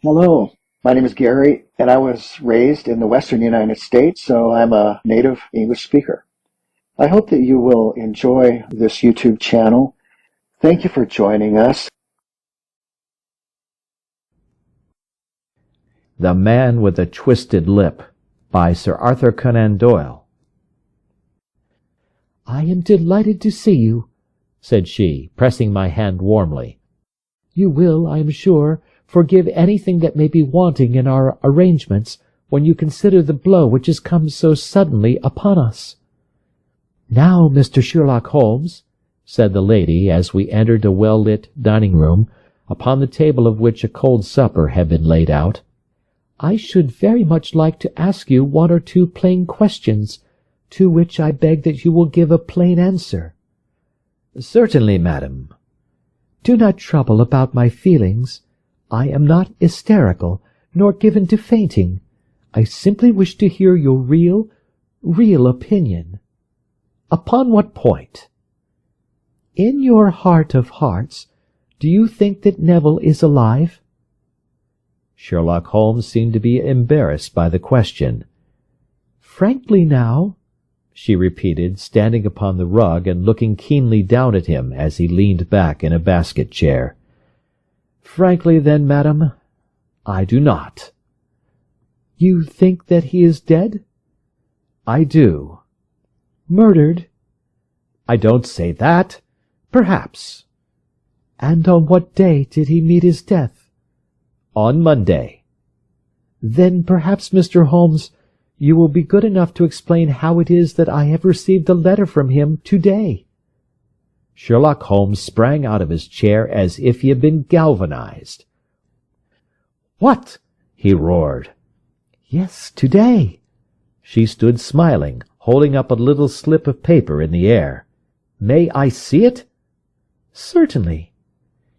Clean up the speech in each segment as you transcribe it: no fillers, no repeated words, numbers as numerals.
Hello, my name is Gary, and I was raised in the western United States, so I'm a native English speaker. I hope that you will enjoy this YouTube channel. Thank you for joining us. The Man with a Twisted Lip by Sir Arthur Conan Doyle. "I am delighted to see you," said she, pressing my hand warmly. "You will, I am sure, forgive anything that may be wanting in our arrangements when you consider the blow which has come so suddenly upon us." "Now, Mr. Sherlock Holmes," said the lady as we entered a well-lit dining-room, upon the table of which a cold supper had been laid out, "I should very much like to ask you one or two plain questions, to which I beg that you will give a plain answer." "Certainly, madam." "Do not trouble about my feelings. I am not hysterical, nor given to fainting. I simply wish to hear your real opinion." "Upon what point?" "In your heart of hearts, do you think that Neville is alive?" Sherlock Holmes seemed to be embarrassed by the question. "Frankly now," she repeated, standing upon the rug and looking keenly down at him as he leaned back in a basket chair. "Frankly, then, madam, I do not." "You think that he is dead?" "I do." "Murdered?" "I don't say that. Perhaps." "And on what day did he meet his death?" "On Monday." "Then perhaps, Mr. Holmes, you will be good enough to explain how it is that I have received a letter from him today." Sherlock Holmes sprang out of his chair as if he had been galvanized. "What?" he roared. "Yes, today." She stood smiling, holding up a little slip of paper in the air. "May I see it?" "Certainly."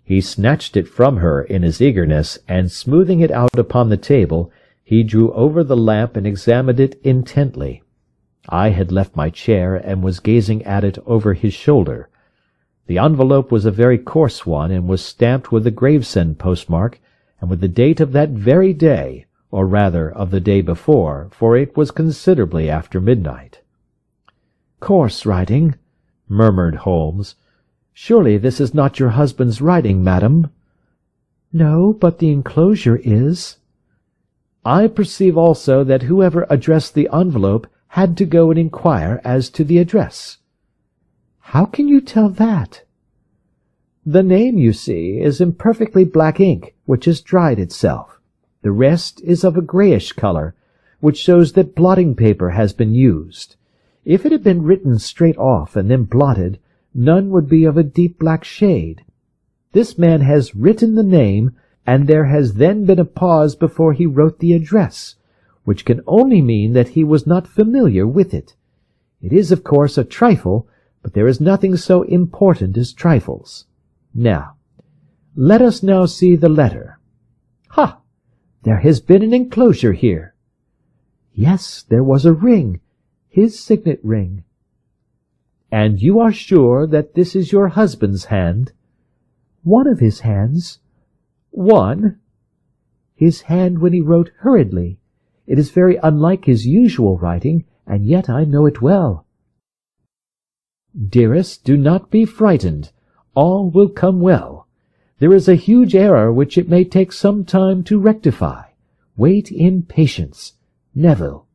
He snatched it from her in his eagerness, and smoothing it out upon the table, he drew over the lamp and examined it intently. I had left my chair and was gazing at it over his shoulder. The envelope was a very coarse one, and was stamped with the Gravesend postmark, and with the date of that very day, or rather of the day before, for it was considerably after midnight. "Coarse writing," murmured Holmes. "Surely this is not your husband's writing, madam?" "No, but the enclosure is." "I perceive also that whoever addressed the envelope had to go and inquire as to the address." "How can you tell that?" "The name, you see, is in perfectly black ink, which has dried itself. The rest is of a greyish colour, which shows that blotting paper has been used. If it had been written straight off and then blotted, none would be of a deep black shade. This man has written the name, and there has then been a pause before he wrote the address, which can only mean that he was not familiar with it. It is, of course, a trifle, but there is nothing so important as trifles. Now, let us now see the letter. Ha! There has been an enclosure here." "Yes, there was a ring, his signet ring." "And you are sure that this is your husband's hand?" "One of his hands." "One?" "His hand when he wrote hurriedly. It is very unlike his usual writing, and yet I know it well." "Dearest, do not be frightened. All will come well. There is a huge error which it may take some time to rectify. Wait in patience. Neville."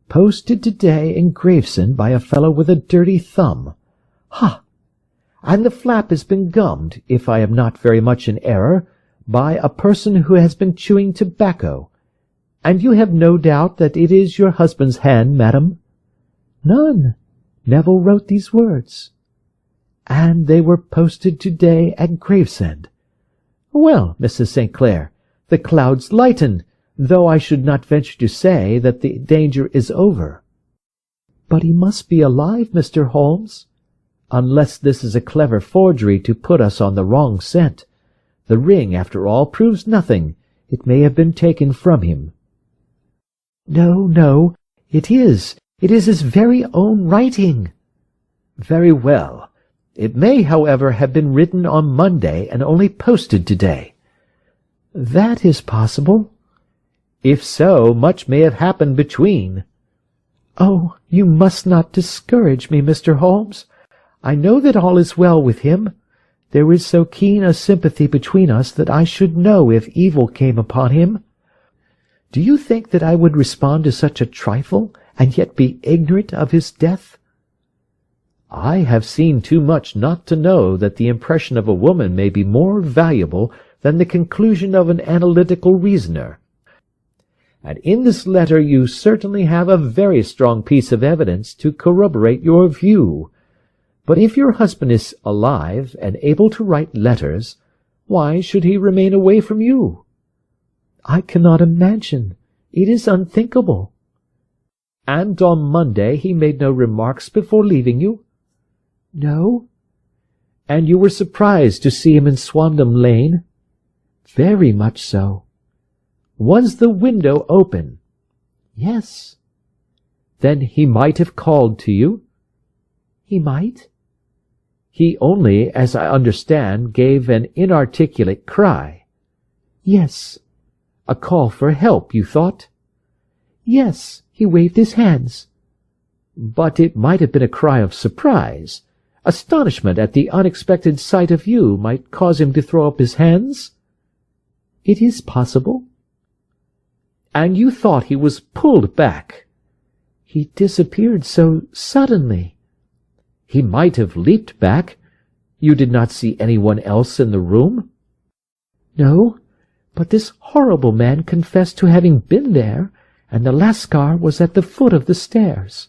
"Posted today in Gravesend by a fellow with a dirty thumb. Ha! And the flap has been gummed, if I am not very much in error, by a person who has been chewing tobacco. And you have no doubt that it is your husband's hand, madam?" "None. Neville wrote these words." "And they were posted today at Gravesend. Well, Mrs. St. Clair, the clouds lighten, though I should not venture to say that the danger is over." "But he must be alive, Mr. Holmes." "Unless this is a clever forgery to put us on the wrong scent. The ring, after all, proves nothing. It may have been taken from him." No, it is. It is his very own writing." "Very well. It may, however, have been written on Monday and only posted today." That is possible. If so, much may have happened between. Oh, you must not discourage me, Mr. Holmes. I know that all is well with him. There is so keen a sympathy between us that I should know if evil came upon him. Do you think that I would respond to such a trifle, and yet be ignorant of his death? I have seen too much not to know that the impression of a woman may be more valuable than the conclusion of an analytical reasoner. And in this letter you certainly have a very strong piece of evidence to corroborate your view. But if your husband is alive and able to write letters, why should he remain away from you? I cannot imagine. It is unthinkable. And on Monday he made no remarks before leaving you? No. And you were surprised to see him in Swandam Lane? Very much so. Was the window open? Yes. Then he might have called to you? He might. He only, as I understand, gave an inarticulate cry. Yes. A call for help, you thought? Yes, he waved his hands. But it might have been a cry of surprise. Astonishment at the unexpected sight of you might cause him to throw up his hands? It is possible. And you thought he was pulled back? He disappeared so suddenly. He might have leaped back. You did not see anyone else in the room? No, but this horrible man confessed to having been there, and the Lascar was at the foot of the stairs.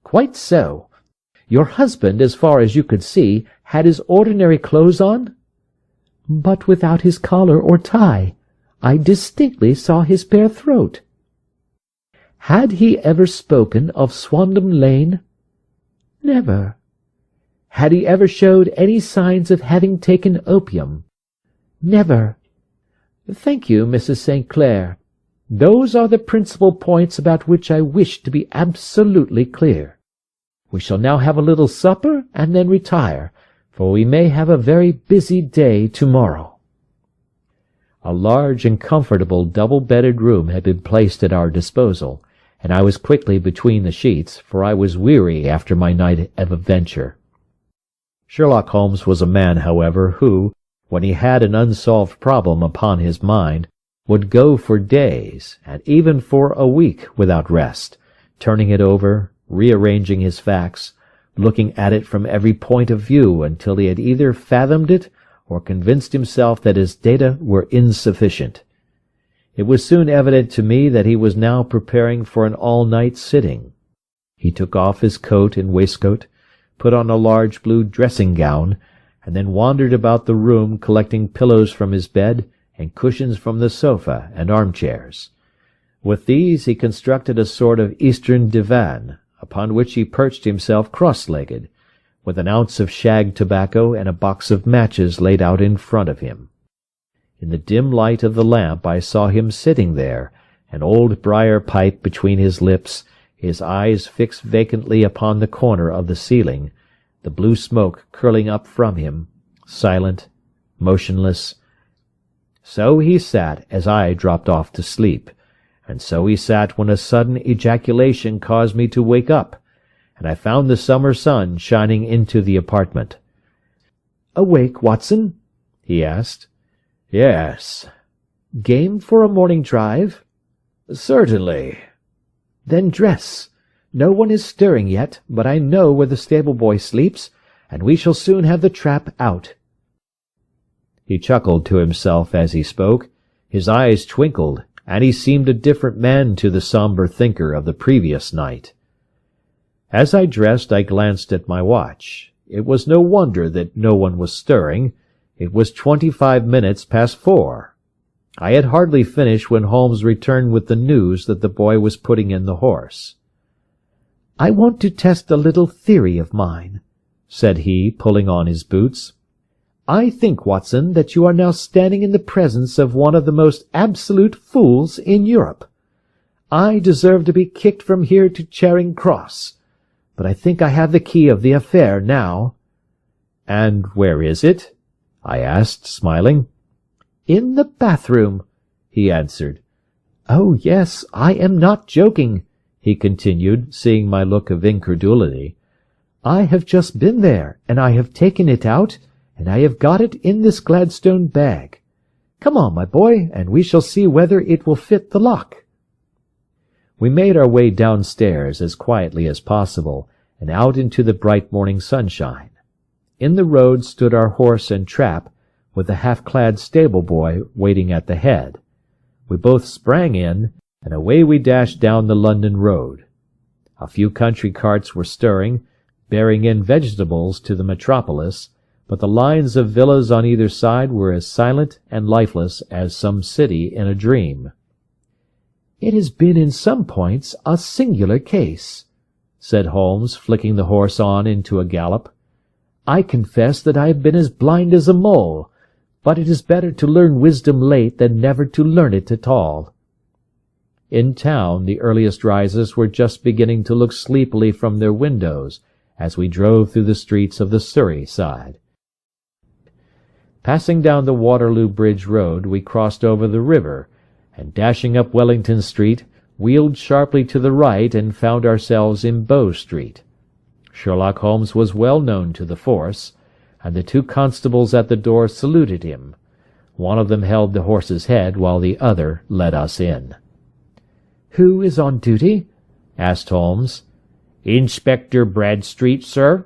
Quite so. Your husband, as far as you could see, had his ordinary clothes on? But without his collar or tie. I distinctly saw his bare throat. Had he ever spoken of Swandam Lane? Never. Had he ever showed any signs of having taken opium? Never. Thank you, Mrs. St. Clair. Those are the principal points about which I wish to be absolutely clear. We shall now have a little supper and then retire, for we may have a very busy day tomorrow. A large and comfortable double-bedded room had been placed at our disposal, and I was quickly between the sheets, for I was weary after my night of adventure. Sherlock Holmes was a man, however, who, when he had an unsolved problem upon his mind, would go for days, and even for a week, without rest, turning it over, rearranging his facts, looking at it from every point of view until he had either fathomed it or convinced himself that his data were insufficient. It was soon evident to me that he was now preparing for an all-night sitting. He took off his coat and waistcoat, put on a large blue dressing-gown, and then wandered about the room collecting pillows from his bed and cushions from the sofa and armchairs. With these he constructed a sort of Eastern divan, upon which he perched himself cross-legged, with an ounce of shag tobacco and a box of matches laid out in front of him. In the dim light of the lamp I saw him sitting there, an old briar pipe between his lips, his eyes fixed vacantly upon the corner of the ceiling, the blue smoke curling up from him, silent, motionless. So he sat as I dropped off to sleep, and so he sat when a sudden ejaculation caused me to wake up, and I found the summer sun shining into the apartment. "Awake, Watson?" he asked. "Yes." "Game for a morning drive?" "Certainly." "Then dress. No one is stirring yet, but I know where the stable-boy sleeps, and we shall soon have the trap out." He chuckled to himself as he spoke. His eyes twinkled, and he seemed a different man to the sombre thinker of the previous night. As I dressed, I glanced at my watch. It was no wonder that no one was stirring. It was 25 minutes past 4. I had hardly finished when Holmes returned with the news that the boy was putting in the horse. "I want to test a little theory of mine," said he, pulling on his boots. "I think, Watson, that you are now standing in the presence of one of the most absolute fools in Europe. I deserve to be kicked from here to Charing Cross, but I think I have the key of the affair now." "And where is it?" I asked, smiling. "In the bathroom," he answered. "Oh, yes, I am not joking," he continued, seeing my look of incredulity. "I have just been there, and I have taken it out, and I have got it in this Gladstone bag. Come on, my boy, and we shall see whether it will fit the lock." We made our way downstairs as quietly as possible, and out into the bright morning sunshine. In the road stood our horse and trap, with the half-clad stable-boy waiting at the head. We both sprang in, and away we dashed down the London road. A few country carts were stirring, bearing in vegetables to the metropolis, but the lines of villas on either side were as silent and lifeless as some city in a dream. "It has been in some points a singular case," said Holmes, flicking the horse on into a gallop. "I confess that I have been as blind as a mole, but it is better to learn wisdom late than never to learn it at all." In town the earliest risers were just beginning to look sleepily from their windows as we drove through the streets of the Surrey side. Passing down the Waterloo Bridge Road, we crossed over the river, and dashing up Wellington Street, wheeled sharply to the right and found ourselves in Bow Street. Sherlock Holmes was well known to the force, and the two constables at the door saluted him. One of them held the horse's head, while the other led us in. "Who is on duty?" asked Holmes. "Inspector Bradstreet, sir."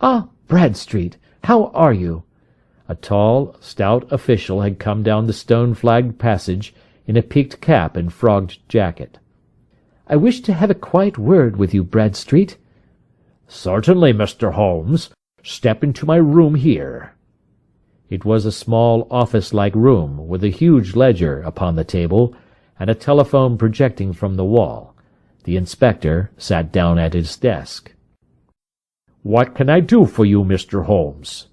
"Ah, Bradstreet, how are you?" A tall, stout official had come down the stone-flagged passage in a peaked cap and frogged jacket. "I wish to have a quiet word with you, Bradstreet." "Certainly, Mr. Holmes. Step into my room here." It was a small office-like room, with a huge ledger upon the table and a telephone projecting from the wall. The inspector sat down at his desk. "What can I do for you, Mr. Holmes?"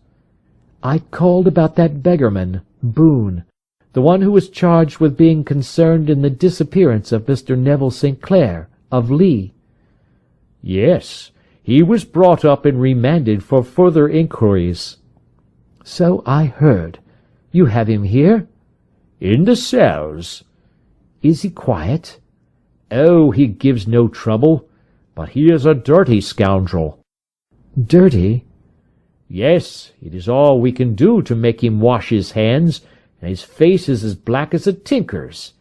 "I called about that beggarman, Boone, the one who was charged with being concerned in the disappearance of Mr. Neville St. Clair, of Lee." "Yes, he was brought up and remanded for further inquiries." "So I heard. You have him here?" "In the cells." "Is he quiet?" "Oh, he gives no trouble, but he is a dirty scoundrel." "Dirty?" "Yes, it is all we can do to make him wash his hands, and his face is as black as a tinker's.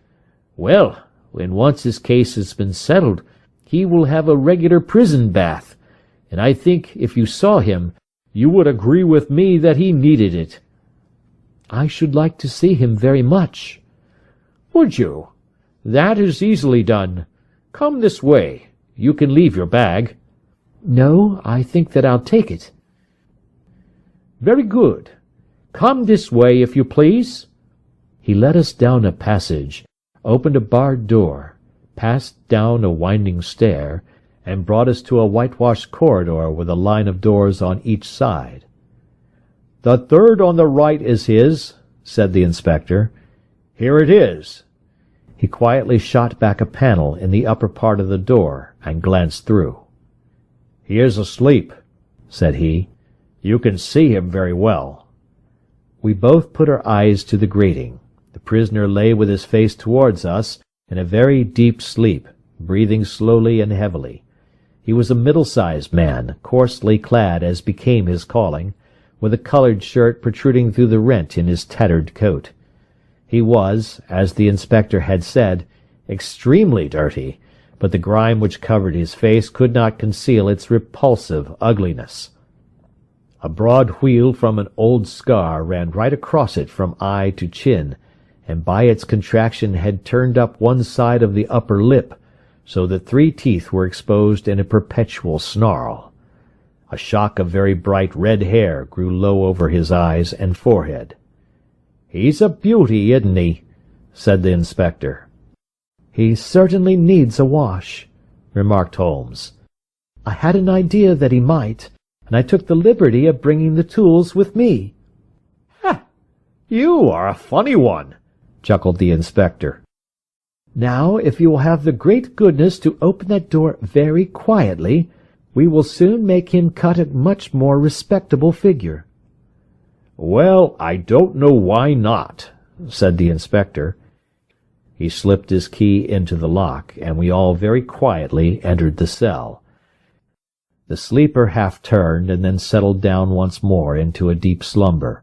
Well, when once his case has been settled, he will have a regular prison bath, and I think if you saw him, you would agree with me that he needed it." "I should like to see him very much." "Would you? That is easily done. Come this way. You can leave your bag." "No, I think that I'll take it." "Very good. Come this way, if you please." He led us down a passage, opened a barred door, passed down a winding stair, and brought us to a whitewashed corridor with a line of doors on each side. "The third on the right is his," said the inspector. "Here it is." He quietly shot back a panel in the upper part of the door and glanced through. "He is asleep," said he. "You can see him very well." We both put our eyes to the grating. The prisoner lay with his face towards us in a very deep sleep, breathing slowly and heavily. He was a middle-sized man, coarsely clad as became his calling, with a coloured shirt protruding through the rent in his tattered coat. He was, as the inspector had said, extremely dirty, but the grime which covered his face could not conceal its repulsive ugliness. A broad wheal from an old scar ran right across it from eye to chin, and by its contraction had turned up one side of the upper lip, so that 3 teeth were exposed in a perpetual snarl. A shock of very bright red hair grew low over his eyes and forehead. "He's a beauty, isn't he?" said the inspector. "He certainly needs a wash," remarked Holmes. "I had an idea that he might, and I took the liberty of bringing the tools with me." "Ha! You are a funny one," chuckled the inspector. "Now, if you will have the great goodness to open that door very quietly, we will soon make him cut a much more respectable figure." "Well, I don't know why not," said the inspector. He slipped his key into the lock, and we all very quietly entered the cell. The sleeper half turned and then settled down once more into a deep slumber.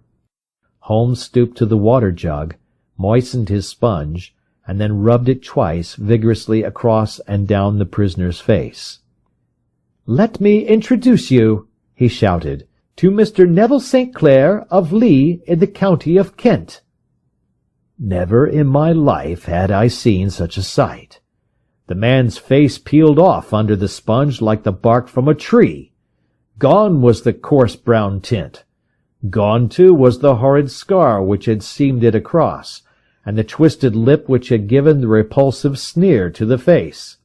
Holmes stooped to the water jug, moistened his sponge, and then rubbed it twice vigorously across and down the prisoner's face. "Let me introduce you," he shouted, "to Mr. Neville St. Clair of Lee in the county of Kent." Never in my life had I seen such a sight. The man's face peeled off under the sponge like the bark from a tree. Gone was the coarse brown tint. Gone, too, was the horrid scar which had seamed it across, and the twisted lip which had given the repulsive sneer to the face.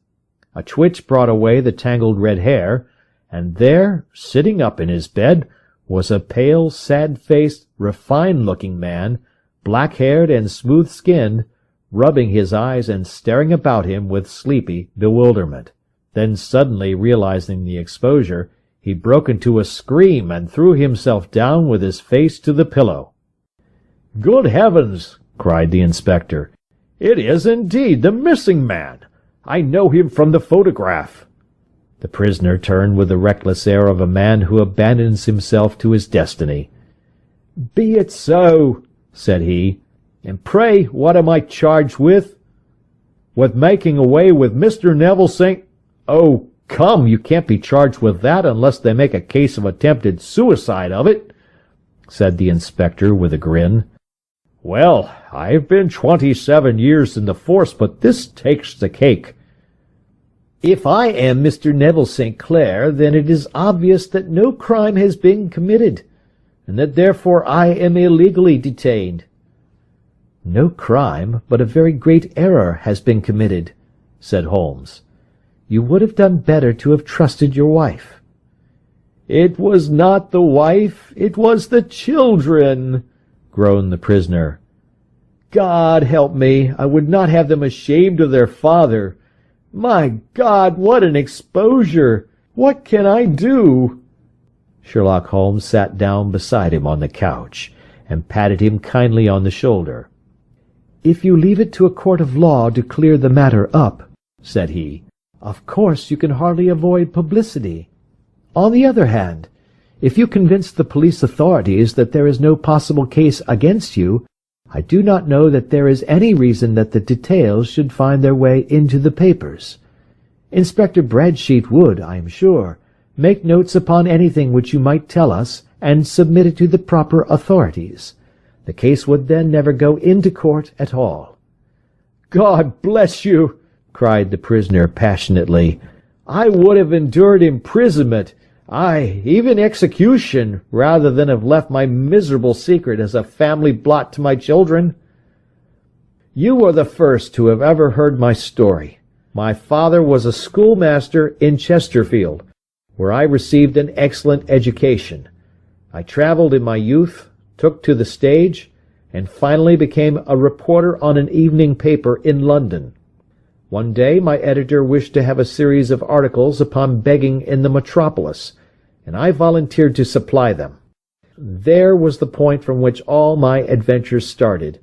A twitch brought away the tangled red hair, and there, sitting up in his bed, was a pale, sad-faced, refined-looking man, black-haired and smooth-skinned, rubbing his eyes and staring about him with sleepy bewilderment. Then, suddenly realizing the exposure, he broke into a scream and threw himself down with his face to the pillow. "Good heavens!" cried the inspector. "It is indeed the missing man! I know him from the photograph." The prisoner turned with the reckless air of a man who abandons himself to his destiny. "Be it so," said he. "And pray, what am I charged with?" "With making away with Mr. Neville St. "Oh, come, you can't be charged with that unless they make a case of attempted suicide of it," said the inspector with a grin. "Well, I've been 27 years in the force, but this takes the cake." "If I am Mr. Neville St. Clair, then it is obvious that no crime has been committed, and that therefore I am illegally detained." "No crime, but a very great error has been committed," said Holmes. "You would have done better to have trusted your wife." "It was not the wife, it was the children," groaned the prisoner. "God help me, I would not have them ashamed of their father. My God, what an exposure! What can I do?" Sherlock Holmes sat down beside him on the couch, and patted him kindly on the shoulder. "If you leave it to a court of law to clear the matter up," said he, "of course you can hardly avoid publicity. On the other hand, if you convince the police authorities that there is no possible case against you, I do not know that there is any reason that the details should find their way into the papers. Inspector Bradsheet would, I am sure, make notes upon anything which you might tell us and submit it to the proper authorities. The case would then never go into court at all." "God bless you!" cried the prisoner passionately. "I would have endured imprisonment, aye, even execution, rather than have left my miserable secret as a family blot to my children. You are the first to have ever heard my story. My father was a schoolmaster in Chesterfield, where I received an excellent education. I travelled in my youth, took to the stage, and finally became a reporter on an evening paper in London. One day my editor wished to have a series of articles upon begging in the metropolis, and I volunteered to supply them. There was the point from which all my adventures started.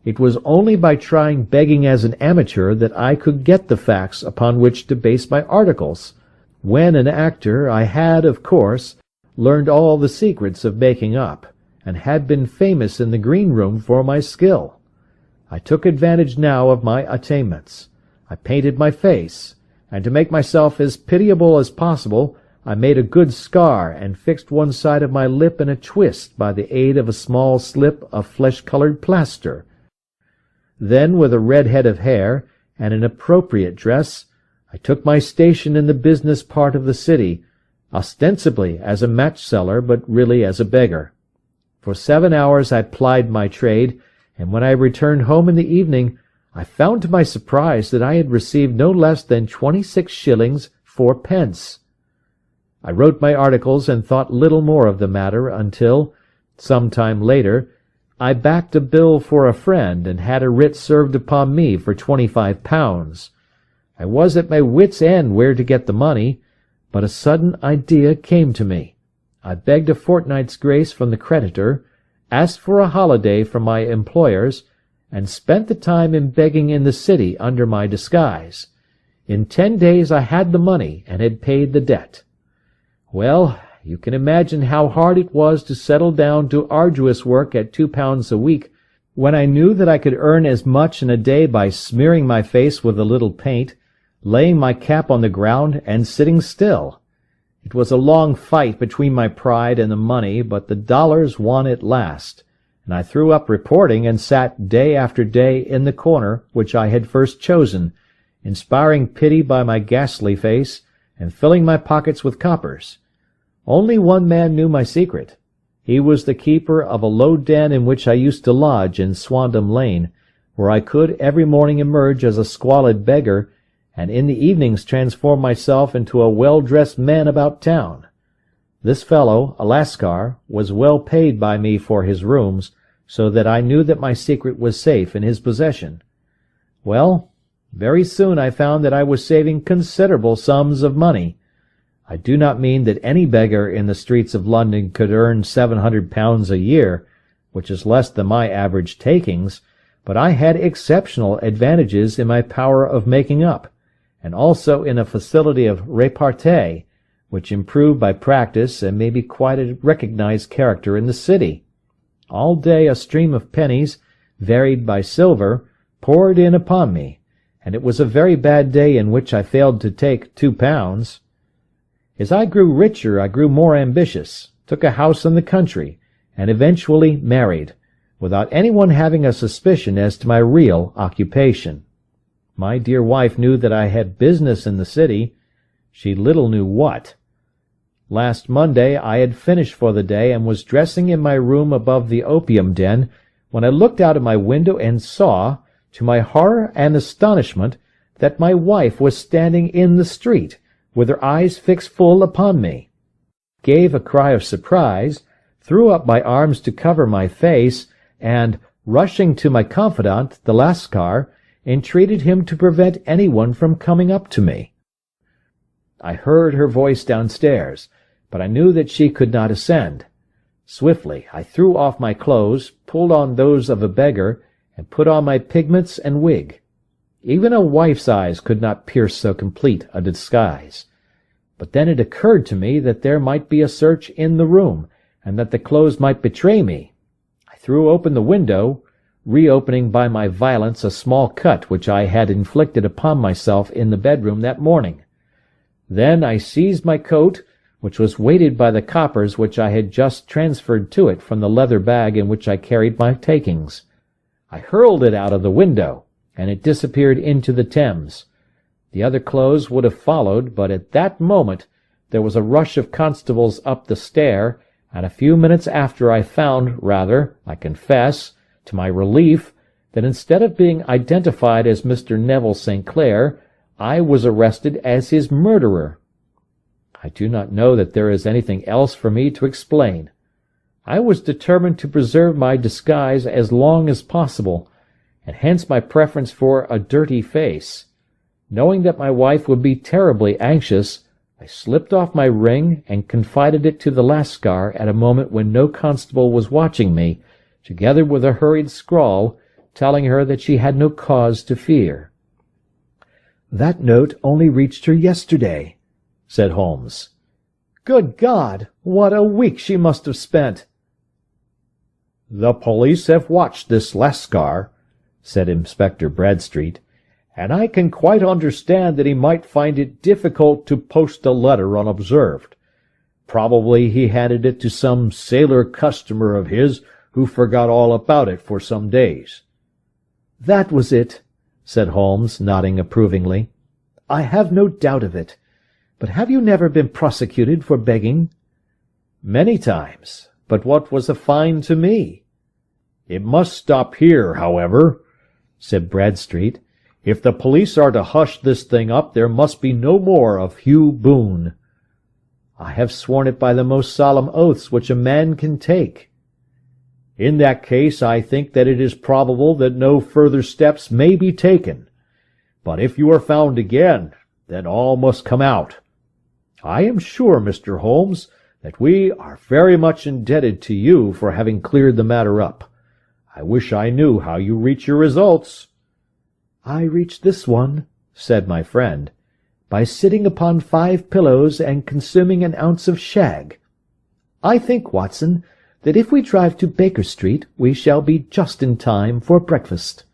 It was only by trying begging as an amateur that I could get the facts upon which to base my articles. When an actor, I had, of course, learned all the secrets of making up, and had been famous in the green room for my skill. I took advantage now of my attainments. I painted my face, and to make myself as pitiable as possible, I made a good scar and fixed one side of my lip in a twist by the aid of a small slip of flesh-colored plaster. Then, with a red head of hair and an appropriate dress, I took my station in the business part of the city, ostensibly as a match-seller, but really as a beggar. For 7 hours I plied my trade, and when I returned home in the evening, I found to my surprise that I had received no less than 26 shillings 4 pence. I wrote my articles and thought little more of the matter until, some time later, I backed a bill for a friend and had a writ served upon me for £25. I was at my wit's end where to get the money, but a sudden idea came to me. I begged a fortnight's grace from the creditor, asked for a holiday from my employers, and spent the time in begging in the city under my disguise. In 10 days I had the money and had paid the debt. Well, you can imagine how hard it was to settle down to arduous work at £2 a week, when I knew that I could earn as much in a day by smearing my face with a little paint, laying my cap on the ground, and sitting still. It was a long fight between my pride and the money, but the dollars won at last, and I threw up reporting and sat day after day in the corner which I had first chosen, inspiring pity by my ghastly face, and filling my pockets with coppers. Only one man knew my secret. He was the keeper of a low den in which I used to lodge in Swandam Lane, where I could every morning emerge as a squalid beggar, and in the evenings transform myself into a well-dressed man about town. This fellow, a Lascar, was well paid by me for his rooms, so that I knew that my secret was safe in his possession. Well, very soon I found that I was saving considerable sums of money. I do not mean that any beggar in the streets of London could earn £700 a year, which is less than my average takings, but I had exceptional advantages in my power of making up, and also in a facility of repartee, which improved by practice and made me quite a recognized character in the city. All day a stream of pennies, varied by silver, poured in upon me, and it was a very bad day in which I failed to take £2. As I grew richer, I grew more ambitious, took a house in the country, and eventually married, without anyone having a suspicion as to my real occupation. My dear wife knew that I had business in the city. She little knew what. Last Monday I had finished for the day and was dressing in my room above the opium den, when I looked out of my window and saw, to my horror and astonishment, that my wife was standing in the street, with her eyes fixed full upon me. Gave a cry of surprise, threw up my arms to cover my face, and, rushing to my confidant, the Lascar, entreated him to prevent anyone from coming up to me. I heard her voice downstairs, but I knew that she could not ascend. Swiftly I threw off my clothes, pulled on those of a beggar, and put on my pigments and wig. Even a wife's eyes could not pierce so complete a disguise. But then it occurred to me that there might be a search in the room, and that the clothes might betray me. I threw open the window, reopening by my violence a small cut which I had inflicted upon myself in the bedroom that morning. Then I seized my coat, which was weighted by the coppers which I had just transferred to it from the leather bag in which I carried my takings. I hurled it out of the window, and it disappeared into the Thames. The other clothes would have followed, but at that moment there was a rush of constables up the stair, and a few minutes after I found, rather, I confess, to my relief, that instead of being identified as Mr. Neville St. Clair, I was arrested as his murderer. I do not know that there is anything else for me to explain. I was determined to preserve my disguise as long as possible, and hence my preference for a dirty face. Knowing that my wife would be terribly anxious, I slipped off my ring and confided it to the Lascar at a moment when no constable was watching me, together with a hurried scrawl, telling her that she had no cause to fear. "That note only reached her yesterday," said Holmes. "Good God! What a week she must have spent!" "The police have watched this Lascar," said Inspector Bradstreet, "and I can quite understand that he might find it difficult to post a letter unobserved. Probably he handed it to some sailor customer of his who forgot all about it for some days." "That was it," said Holmes, nodding approvingly. "I have no doubt of it. But have you never been prosecuted for begging?" "Many times. But what was a fine to me?" "It must stop here, however," said Bradstreet. "If the police are to hush this thing up, there must be no more of Hugh Boone." "I have sworn it by the most solemn oaths which a man can take." "In that case, I think that it is probable that no further steps may be taken. But if you are found again, then all must come out. I am sure, Mr. Holmes, that we are very much indebted to you for having cleared the matter up. I wish I knew how you reach your results." "I reach this one," said my friend, "by sitting upon 5 pillows and consuming an ounce of shag. I think, Watson, that if we drive to Baker Street we shall be just in time for breakfast."